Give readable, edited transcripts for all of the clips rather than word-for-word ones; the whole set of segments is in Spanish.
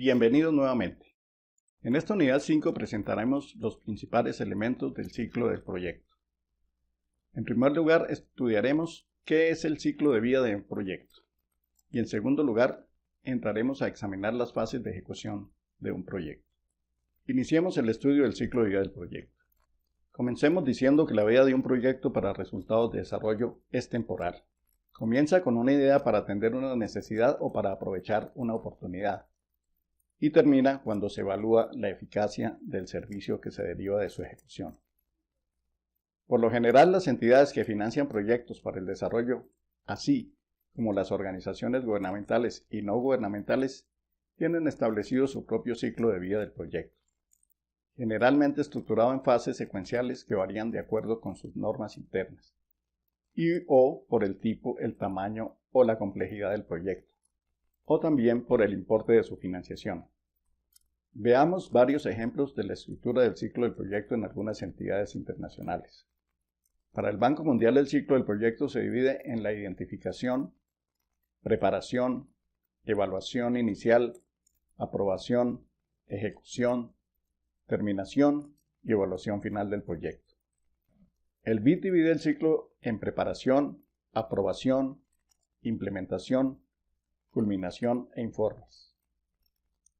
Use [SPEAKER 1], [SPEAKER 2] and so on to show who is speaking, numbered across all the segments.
[SPEAKER 1] Bienvenidos nuevamente. En esta unidad 5 presentaremos los principales elementos del ciclo del proyecto. En primer lugar, estudiaremos qué es el ciclo de vida de un proyecto. Y en segundo lugar, entraremos a examinar las fases de ejecución de un proyecto. Iniciemos el estudio del ciclo de vida del proyecto. Comencemos diciendo que la vida de un proyecto para resultados de desarrollo es temporal. Comienza con una idea para atender una necesidad o para aprovechar una oportunidad. Y termina cuando se evalúa la eficacia del servicio que se deriva de su ejecución. Por lo general, las entidades que financian proyectos para el desarrollo, así como las organizaciones gubernamentales y no gubernamentales, tienen establecido su propio ciclo de vida del proyecto, generalmente estructurado en fases secuenciales que varían de acuerdo con sus normas internas, o por el tipo, el tamaño o la complejidad del proyecto, o también por el importe de su financiación. Veamos varios ejemplos de la estructura del ciclo del proyecto en algunas entidades internacionales. Para el Banco Mundial, el ciclo del proyecto se divide en la identificación, preparación, evaluación inicial, aprobación, ejecución, terminación y evaluación final del proyecto. El BID divide el ciclo en preparación, aprobación, implementación, culminación e informes.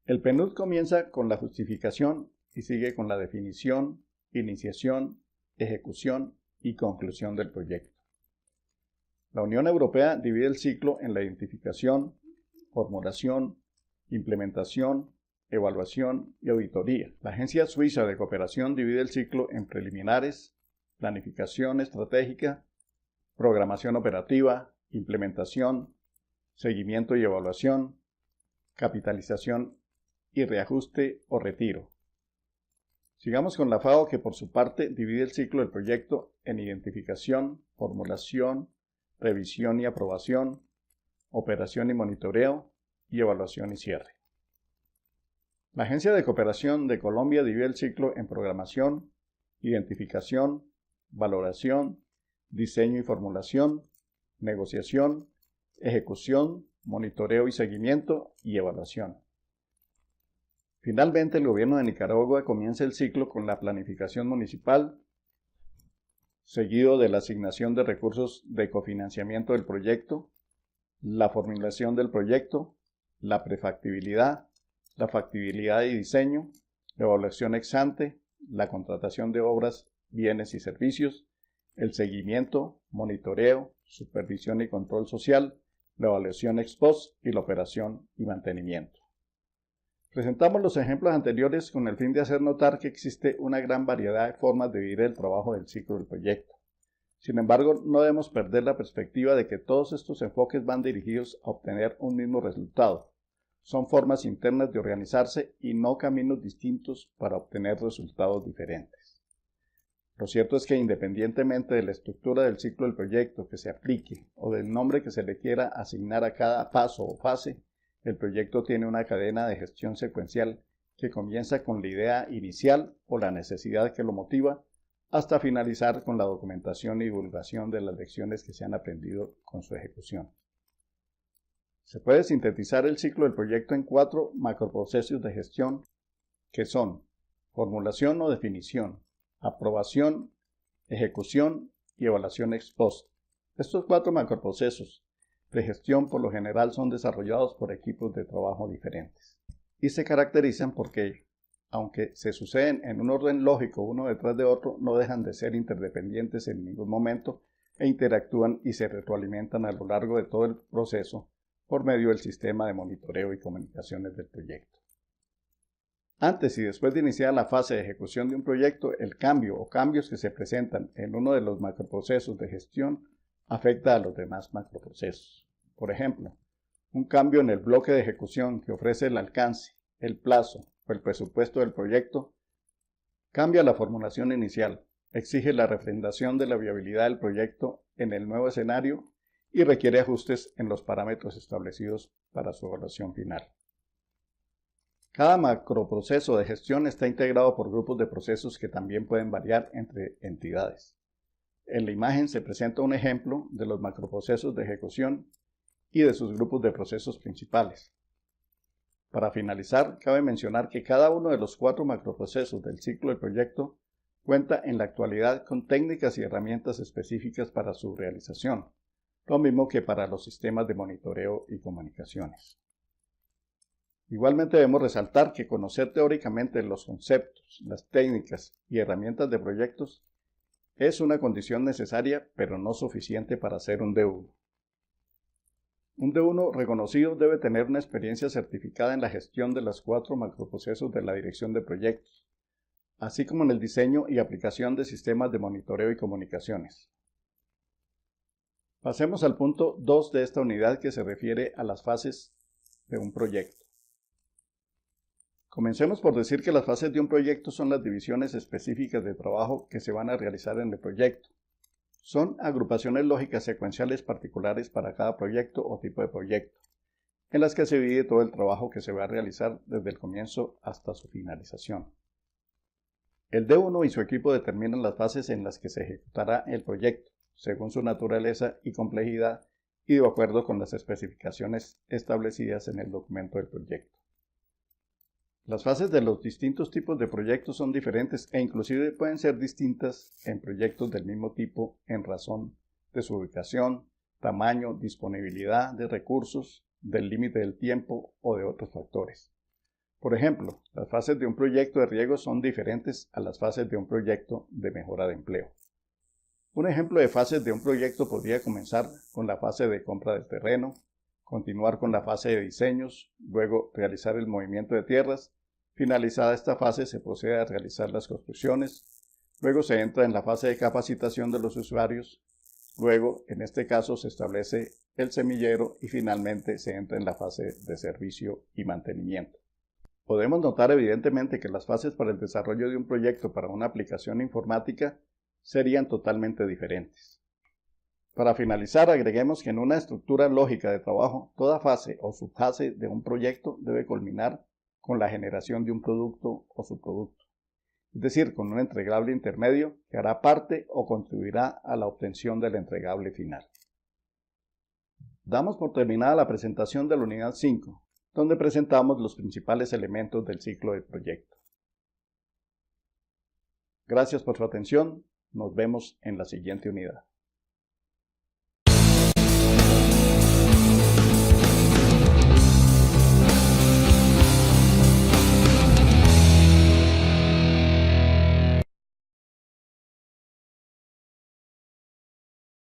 [SPEAKER 1] El PNUD comienza con la justificación y sigue con la definición, iniciación, ejecución y conclusión del proyecto. La Unión Europea divide el ciclo en la identificación, formulación, implementación, evaluación y auditoría. La Agencia Suiza de Cooperación divide el ciclo en preliminares, planificación estratégica, programación operativa, implementación, seguimiento y evaluación, capitalización y reajuste o retiro. Sigamos con la FAO, que por su parte divide el ciclo del proyecto en identificación, formulación, revisión y aprobación, operación y monitoreo y evaluación y cierre. La Agencia de Cooperación de Colombia divide el ciclo en programación, identificación, valoración, diseño y formulación, negociación, ejecución, monitoreo y seguimiento y evaluación. Finalmente, el gobierno de Nicaragua comienza el ciclo con la planificación municipal, seguido de la asignación de recursos de cofinanciamiento del proyecto, la formulación del proyecto, la prefactibilidad, la factibilidad y diseño, la evaluación ex ante, la contratación de obras, bienes y servicios, el seguimiento, monitoreo, supervisión y control social, la evaluación ex post y la operación y mantenimiento. Presentamos los ejemplos anteriores con el fin de hacer notar que existe una gran variedad de formas de dividir el trabajo del ciclo del proyecto. Sin embargo, no debemos perder la perspectiva de que todos estos enfoques van dirigidos a obtener un mismo resultado. Son formas internas de organizarse y no caminos distintos para obtener resultados diferentes. Lo cierto es que independientemente de la estructura del ciclo del proyecto que se aplique o del nombre que se le quiera asignar a cada paso o fase, el proyecto tiene una cadena de gestión secuencial que comienza con la idea inicial o la necesidad que lo motiva, hasta finalizar con la documentación y divulgación de las lecciones que se han aprendido con su ejecución. Se puede sintetizar el ciclo del proyecto en 4 macroprocesos de gestión, que son formulación o definición, aprobación, ejecución y evaluación ex post. Estos 4 macroprocesos de gestión por lo general son desarrollados por equipos de trabajo diferentes y se caracterizan porque, aunque se suceden en un orden lógico uno detrás de otro, no dejan de ser interdependientes en ningún momento e interactúan y se retroalimentan a lo largo de todo el proceso por medio del sistema de monitoreo y comunicaciones del proyecto. Antes y después de iniciar la fase de ejecución de un proyecto, el cambio o cambios que se presentan en uno de los macroprocesos de gestión afecta a los demás macroprocesos. Por ejemplo, un cambio en el bloque de ejecución que ofrece el alcance, el plazo o el presupuesto del proyecto cambia la formulación inicial, exige la refrendación de la viabilidad del proyecto en el nuevo escenario y requiere ajustes en los parámetros establecidos para su evaluación final. Cada macroproceso de gestión está integrado por grupos de procesos que también pueden variar entre entidades. En la imagen se presenta un ejemplo de los macroprocesos de ejecución y de sus grupos de procesos principales. Para finalizar, cabe mencionar que cada uno de los 4 macroprocesos del ciclo del proyecto cuenta en la actualidad con técnicas y herramientas específicas para su realización, lo mismo que para los sistemas de monitoreo y comunicaciones. Igualmente debemos resaltar que conocer teóricamente los conceptos, las técnicas y herramientas de proyectos es una condición necesaria, pero no suficiente para ser un D1. Un D1 reconocido debe tener una experiencia certificada en la gestión de los 4 macroprocesos de la dirección de proyectos, así como en el diseño y aplicación de sistemas de monitoreo y comunicaciones. Pasemos al punto 2 de esta unidad, que se refiere a las fases de un proyecto. Comencemos por decir que las fases de un proyecto son las divisiones específicas de trabajo que se van a realizar en el proyecto. Son agrupaciones lógicas secuenciales particulares para cada proyecto o tipo de proyecto, en las que se divide todo el trabajo que se va a realizar desde el comienzo hasta su finalización. El D1 y su equipo determinan las fases en las que se ejecutará el proyecto, según su naturaleza y complejidad y de acuerdo con las especificaciones establecidas en el documento del proyecto. Las fases de los distintos tipos de proyectos son diferentes e inclusive pueden ser distintas en proyectos del mismo tipo en razón de su ubicación, tamaño, disponibilidad de recursos, del límite del tiempo o de otros factores. Por ejemplo, las fases de un proyecto de riego son diferentes a las fases de un proyecto de mejora de empleo. Un ejemplo de fases de un proyecto podría comenzar con la fase de compra del terreno, continuar con la fase de diseños, luego realizar el movimiento de tierras. Finalizada esta fase se procede a realizar las construcciones, luego se entra en la fase de capacitación de los usuarios, luego en este caso se establece el semillero y finalmente se entra en la fase de servicio y mantenimiento. Podemos notar evidentemente que las fases para el desarrollo de un proyecto para una aplicación informática serían totalmente diferentes. Para finalizar, agreguemos que en una estructura lógica de trabajo, toda fase o subfase de un proyecto debe culminar con la generación de un producto o subproducto, es decir, con un entregable intermedio que hará parte o contribuirá a la obtención del entregable final. Damos por terminada la presentación de la unidad 5, donde presentamos los principales elementos del ciclo del proyecto. Gracias por su atención, nos vemos en la siguiente unidad.